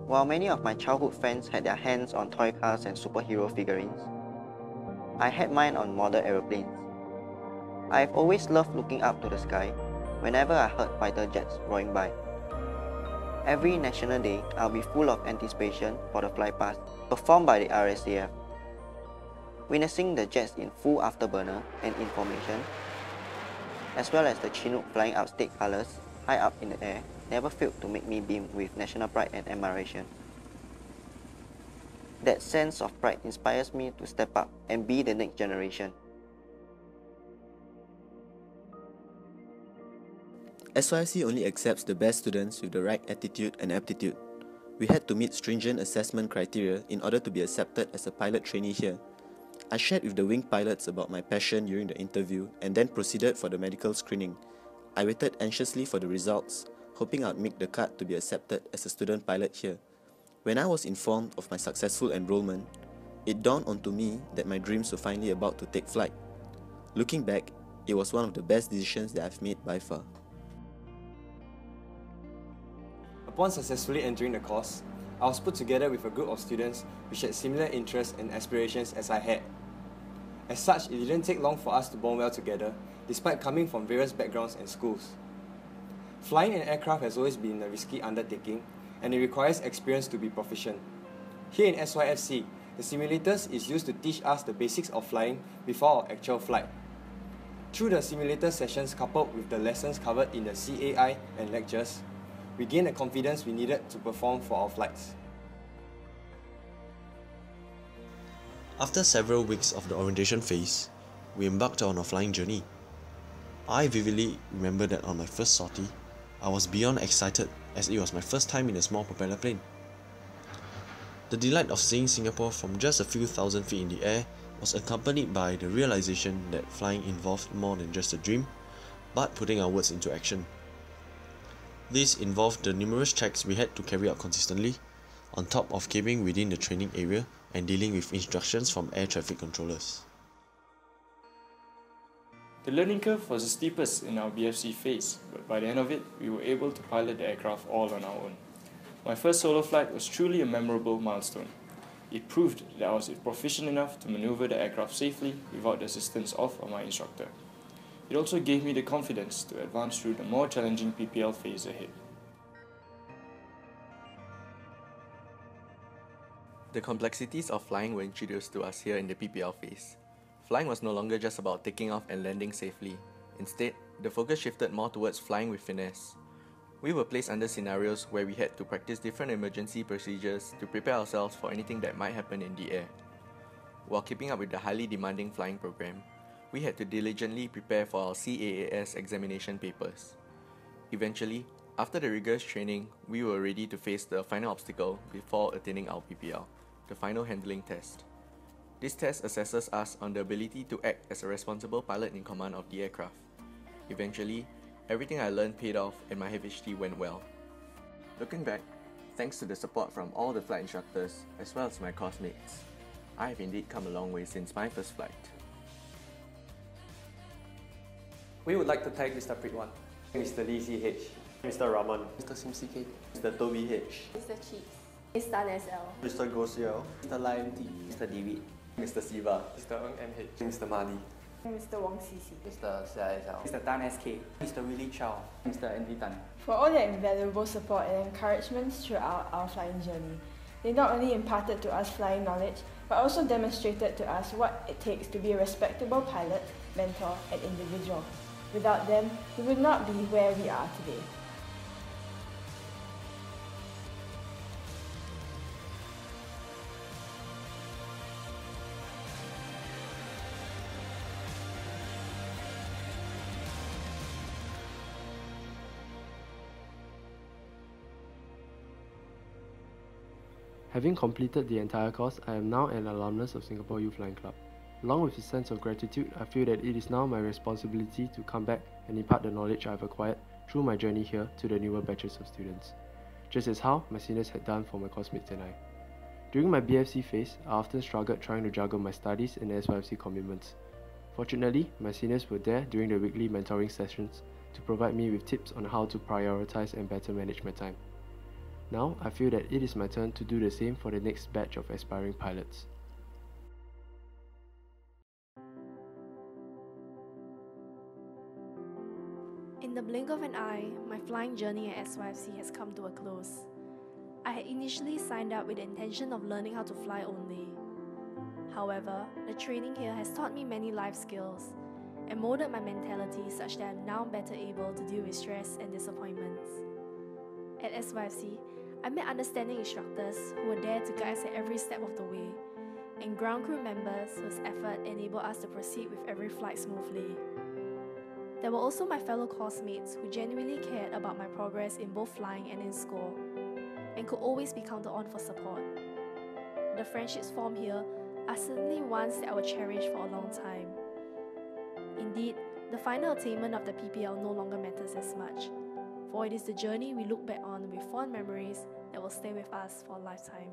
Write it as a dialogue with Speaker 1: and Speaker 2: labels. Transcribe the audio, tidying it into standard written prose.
Speaker 1: While many of my childhood friends had their hands on toy cars and superhero figurines, I had mine on model aeroplanes. I have always loved looking up to the sky whenever I heard fighter jets roaring by. Every National Day, I'll be full of anticipation for the flypast performed by the RSAF. Witnessing the jets in full afterburner and in formation, as well as the Chinook flying up state colours high up in the air, never failed to make me beam with national pride and admiration. That sense of pride inspires me to step up and be the next generation.
Speaker 2: SYFC only accepts the best students with the right attitude and aptitude. We had to meet stringent assessment criteria in order to be accepted as a pilot trainee here. I shared with the wing pilots about my passion during the interview and then proceeded for the medical screening. I waited anxiously for the results, hoping I'd make the cut to be accepted as a student pilot here. When I was informed of my successful enrollment, it dawned onto me that my dreams were finally about to take flight. Looking back, it was one of the best decisions that I've made by far.
Speaker 3: Upon successfully entering the course, I was put together with a group of students which had similar interests and aspirations as I had. As such, it didn't take long for us to bond well together, despite coming from various backgrounds and schools. Flying an aircraft has always been a risky undertaking, and it requires experience to be proficient. Here in SYFC, the simulators is used to teach us the basics of flying before our actual flight. Through the simulator sessions coupled with the lessons covered in the CAI and lectures, we gained the confidence we needed to perform for our flights.
Speaker 4: After several weeks of the orientation phase, we embarked on a flying journey. I vividly remember that on my first sortie, I was beyond excited as it was my first time in a small propeller plane. The delight of seeing Singapore from just a few thousand feet in the air was accompanied by the realization that flying involved more than just a dream, but putting our words into action. This involved the numerous checks we had to carry out consistently, on top of keeping within the training area and dealing with instructions from air traffic controllers.
Speaker 5: The learning curve was the steepest in our BFC phase, but by the end of it, we were able to pilot the aircraft all on our own. My first solo flight was truly a memorable milestone. It proved that I was proficient enough to maneuver the aircraft safely without the assistance of my instructor. It also gave me the confidence to advance through the more challenging PPL phase ahead.
Speaker 6: The complexities of flying were introduced to us here in the PPL phase. Flying was no longer just about taking off and landing safely. Instead, the focus shifted more towards flying with finesse. We were placed under scenarios where we had to practice different emergency procedures to prepare ourselves for anything that might happen in the air. While keeping up with the highly demanding flying program, we had to diligently prepare for our CAAS examination papers. Eventually, after the rigorous training, we were ready to face the final obstacle before attaining our PPL, the final handling test. This test assesses us on the ability to act as a responsible pilot in command of the aircraft. Eventually, everything I learned paid off and my HT went well. Looking back, thanks to the support from all the flight instructors as well as my course mates, I have indeed come a long way since my first flight.
Speaker 3: We would like to thank Mr. Pritwan, Mr. Lee CH, Mr. Raman, Mr. Sim CK, Mr. Toby H,
Speaker 7: Mr. Cheeks, Mr. SL,
Speaker 3: Mr. Gosiel, Mr. Lion T,
Speaker 1: Mr. David,
Speaker 3: Mr. Siva, Mr. Ng MH, Mr. Mali,
Speaker 7: Mr. Wong CC,
Speaker 1: Mr. CISL,
Speaker 8: Mr. Tan SK,
Speaker 1: Mr. Willie Chow,
Speaker 8: Mr. Andy Tan.
Speaker 7: for all their invaluable support and encouragement throughout our flying journey. They not only imparted to us flying knowledge, but also demonstrated to us what it takes to be a respectable pilot, mentor, and individual. Without them, we would not be where we are today.
Speaker 9: Having completed the entire course, I am now an alumnus of Singapore Youth Flying Club. Along with a sense of gratitude, I feel that it is now my responsibility to come back and impart the knowledge I have acquired through my journey here to the newer batches of students, just as how my seniors had done for my classmates and I. During my BFC phase, I often struggled trying to juggle my studies and SYFC commitments. Fortunately, my seniors were there during the weekly mentoring sessions to provide me with tips on how to prioritize and better manage my time. Now, I feel that it is my turn to do the same for the next batch of aspiring pilots.
Speaker 8: In the blink of an eye, my flying journey at SYFC has come to a close. I had initially signed up with the intention of learning how to fly only. However, the training here has taught me many life skills and molded my mentality such that I am now better able to deal with stress and disappointments. At SYFC, I met understanding instructors who were there to guide us at every step of the way, and ground crew members whose effort enabled us to proceed with every flight smoothly. There were also my fellow coursemates who genuinely cared about my progress in both flying and in school, and could always be counted on for support. The friendships formed here are certainly ones that I will cherish for a long time. Indeed, the final attainment of the PPL no longer matters as much, for it is the journey we look back on with fond memories that will stay with us for a lifetime.